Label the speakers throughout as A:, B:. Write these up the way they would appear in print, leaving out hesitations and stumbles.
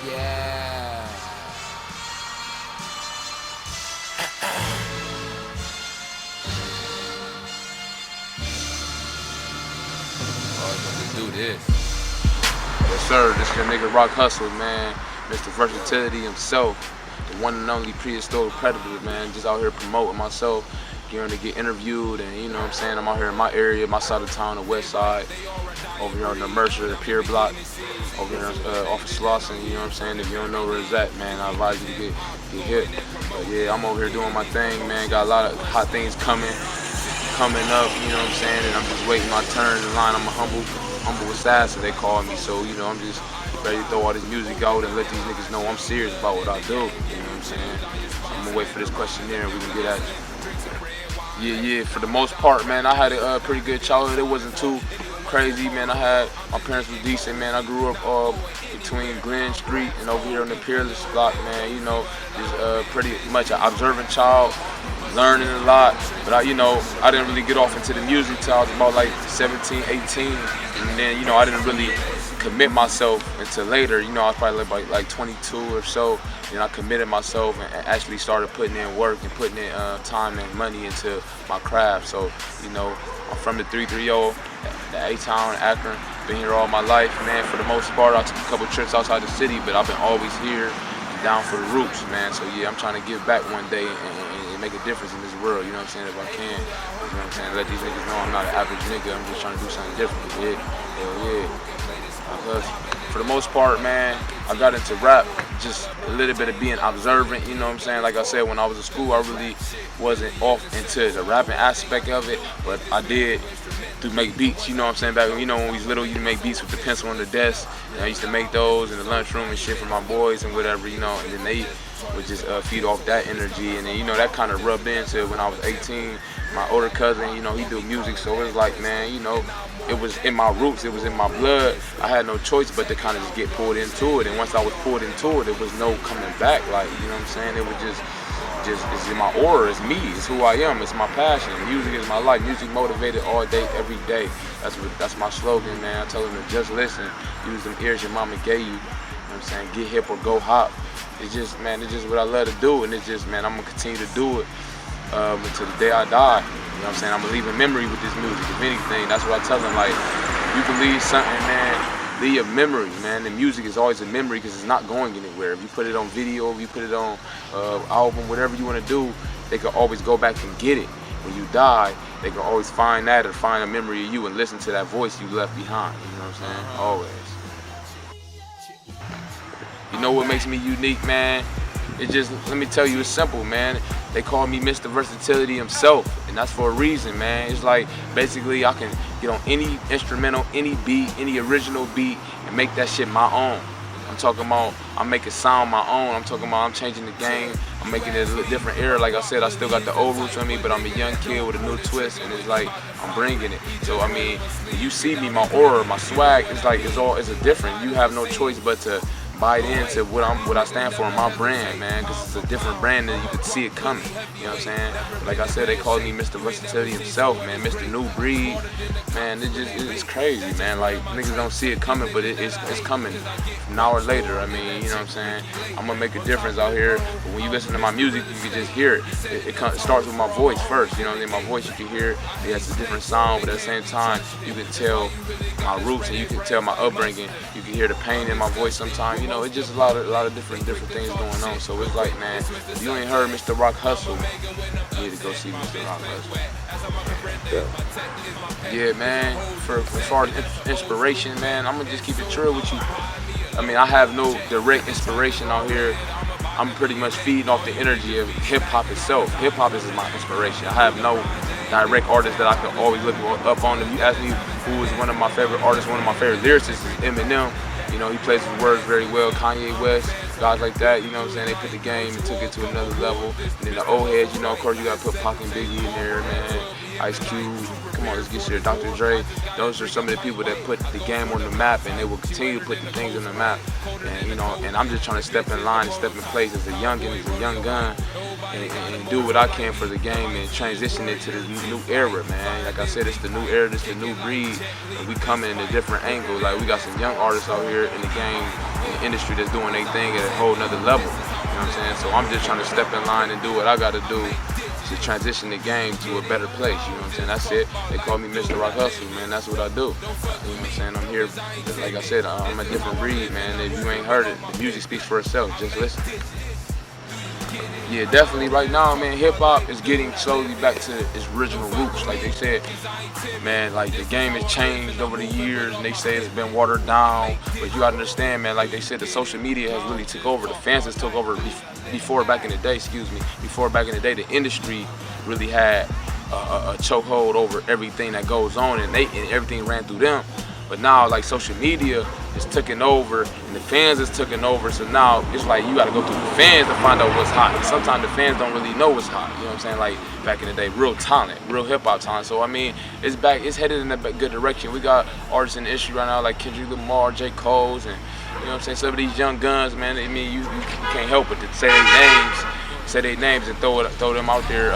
A: Yeah. Let's do this. Yes, sir. This your nigga Roc Hustle, man. Mr. Versatility himself. The one and only prehistoric predator, man. Just out here promoting myself, getting to get interviewed, and you know what I'm saying. I'm out here in my area, my side of town, the west side. Over here on the Mercer, the Pier Block. Over here off of Slauson, you know what I'm saying. If you don't know where it's at, man, I advise you to get hit. But yeah, I'm over here doing my thing, man. Got a lot of hot things coming up, you know what I'm saying, and I'm just waiting my turn in line. I'm a humble assassin, they call me, so, you know, I'm just ready to throw all this music out and let these niggas know I'm serious about what I do, you know what I'm saying. I'm gonna wait for this questionnaire and we can get at it. Yeah, for the most part, man, I had a pretty good childhood. It wasn't too crazy, man. My parents was decent, man. I grew up between Glen Street and over here on the Peerless block, man, you know, just pretty much an observant child, learning a lot, but I didn't really get off into the music till I was about like 17, 18, and then, you know, I didn't really commit myself until later. You know, I was probably like 22 or so, and I committed myself and actually started putting in work and putting in time and money into my craft. So, you know, I'm from the 330, the A-Town, Akron. Been here all my life, man. For the most part, I took a couple trips outside the city, but I've been always here, down for the roots, man. So yeah, I'm trying to give back one day and make a difference in this world, you know what I'm saying, if I can. You know what I'm saying? Let these niggas know I'm not an average nigga, I'm just trying to do something different. Yeah, hell yeah. Because for the most part, man, I got into rap just a little bit of being observant, you know what I'm saying? Like I said, when I was in school, I really wasn't off into the rapping aspect of it, but I did to make beats, you know what I'm saying? Back when, you know, when we was little, you used to make beats with the pencil on the desk, and I used to make those in the lunchroom and shit for my boys and whatever, you know, and then they would just feed off that energy, and then, you know, that kind of rubbed into when I was 18. My older cousin, you know, he do music, so it was like, man, you know, it was in my roots, it was in my blood. I had no choice but to kind of just get pulled into it, and once I was pulled into it, it was no coming back, like, you know what I'm saying? It was just it's in my aura, it's me, it's who I am, it's my passion. Music is my life. Music motivated all day, every day. That's my slogan, man. I tell them to just listen, use them ears your mama gave you. You know what I'm saying? Get hip or go hop. It's just, man, it's just what I love to do, and it's just, man, I'm gonna continue to do it until the day I die. You know what I'm saying? I'm gonna leave a memory with this music. If anything, that's what I tell them. Like, you can leave something, man. Leave a memory, man. The music is always a memory because it's not going anywhere. If you put it on video, if you put it on album, whatever you want to do, they can always go back and get it. When you die, they can always find that or find a memory of you and listen to that voice you left behind. You know what I'm saying? Always. You know what makes me unique, man? It just, let me tell you, it's simple, man. They call me Mr. Versatility himself, and that's for a reason, man. It's like, basically, I can get on any instrumental, any beat, any original beat, and make that shit my own. I'm talking about, I'm making sound my own. I'm talking about, I'm changing the game. I'm making it a different era. Like I said, I still got the old roots in me, but I'm a young kid with a new twist, and it's like, I'm bringing it. So, I mean, when you see me, my aura, my swag, it's like, it's a different. You have no choice but to bite into what I stand for in my brand, man, because it's a different brand and you can see it coming. You know what I'm saying? Like I said, they called me Mr. Versatility himself, man, Mr. New Breed. Man, it's crazy, man. Like, niggas don't see it coming, but it's coming an hour later. I mean, you know what I'm saying? I'm gonna make a difference out here. But when you listen to my music, you can just hear it. It starts with my voice first. You know what I mean? My voice, you can hear it. It has a different sound, but at the same time, you can tell my roots and you can tell my upbringing. You can hear the pain in my voice sometimes. You know, it's just a lot of different things going on. So it's like, man, if you ain't heard Mr. Roc Hustle, you need to go see Mr. Roc Hustle. Yeah, man. For as far as inspiration, man, I'm gonna just keep it true with you. I mean, I have no direct inspiration out here. I'm pretty much feeding off the energy of hip hop itself. Hip hop is my inspiration. I have no direct artist that I can always look up on. If you ask me who is one of my favorite artists, one of my favorite lyricists is Eminem. You know, he plays his words very well. Kanye West, guys like that, you know what I'm saying? They put the game and took it to another level. And then the old heads, you know, of course you gotta put Pac and Biggie in there, man. Ice Cube, come on, let's get here. Dr. Dre. Those are some of the people that put the game on the map, and they will continue to put the things on the map. And, you know, and I'm just trying to step in line and step in place as a youngin', as a young gun, and do what I can for the game and transition it to the new era, man. Like I said, it's the new era, it's the new breed, and we coming in a different angle. Like, we got some young artists out here in the game, in the industry, that's doing their thing at a whole nother level. You know what I'm saying? So I'm just trying to step in line and do what I got to do to transition the game to a better place. You know what I'm saying? That's it. They call me Mr. Roc Hustle, man. That's what I do. You know what I'm saying? I'm here, like I said, I'm a different breed, man. If you ain't heard it, the music speaks for itself. Just listen. Yeah, definitely. Right now, man, hip-hop is getting slowly back to its original roots. Like they said, man, like the game has changed over the years, and they say it's been watered down. But you gotta understand, man, like they said, the social media has really took over. The fans has took over before back in the day, the industry really had a chokehold over everything that goes on, and everything ran through them. But now, like, social media is taking over, and the fans is taking over. So now it's like you got to go through the fans to find out what's hot. And sometimes the fans don't really know what's hot. You know what I'm saying? Like back in the day, real talent, real hip hop talent. So I mean, it's back. It's headed in a good direction. We got artists in the industry right now like Kendrick Lamar, J. Cole's, and you know what I'm saying. Some of these young guns, man. I mean, you can't help but to say their names, and throw them out there.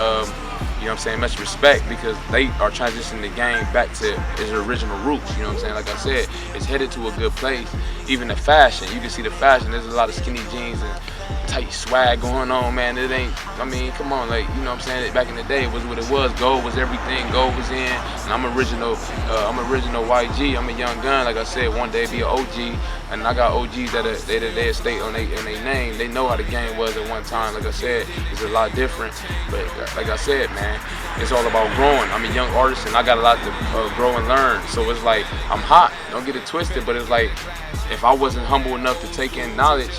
A: You know what I'm saying, much respect, because they are transitioning the game back to its original roots. You know what I'm saying? Like I said, it's headed to a good place. Even the fashion, you can see the fashion. There's a lot of skinny jeans and tight swag going on, man. It ain't, I mean, come on, like, you know what I'm saying? Back in the day, it was what it was. Gold was everything. Gold was in. And I'm original YG. I'm a young gun. Like I said, one day be an OG. And I got OGs that they state on their name. They know how the game was at one time. Like I said, it's a lot different. But like I said, man, it's all about growing. I'm a young artist, and I got a lot to grow and learn. So it's like, I'm hot. Don't get it twisted. But it's like, if I wasn't humble enough to take in knowledge,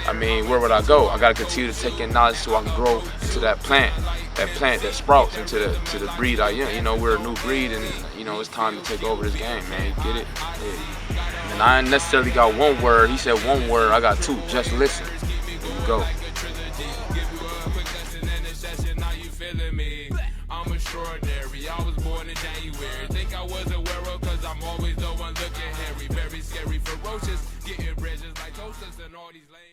A: I mean, where would I go? I gotta continue to take in knowledge so I can grow into that plant that sprouts into the breed I am. You know, we're a new breed, and you know, it's time to take over this game, man. You get it? Yeah. And I ain't necessarily got one word. He said one word. I got two. Just listen. There you go.
B: I'm extraordinary. I was born in January. Think I was a werewolf, cause I'm always the one looking hairy. Very scary, ferocious. Getting bread just like toasters and all these lame.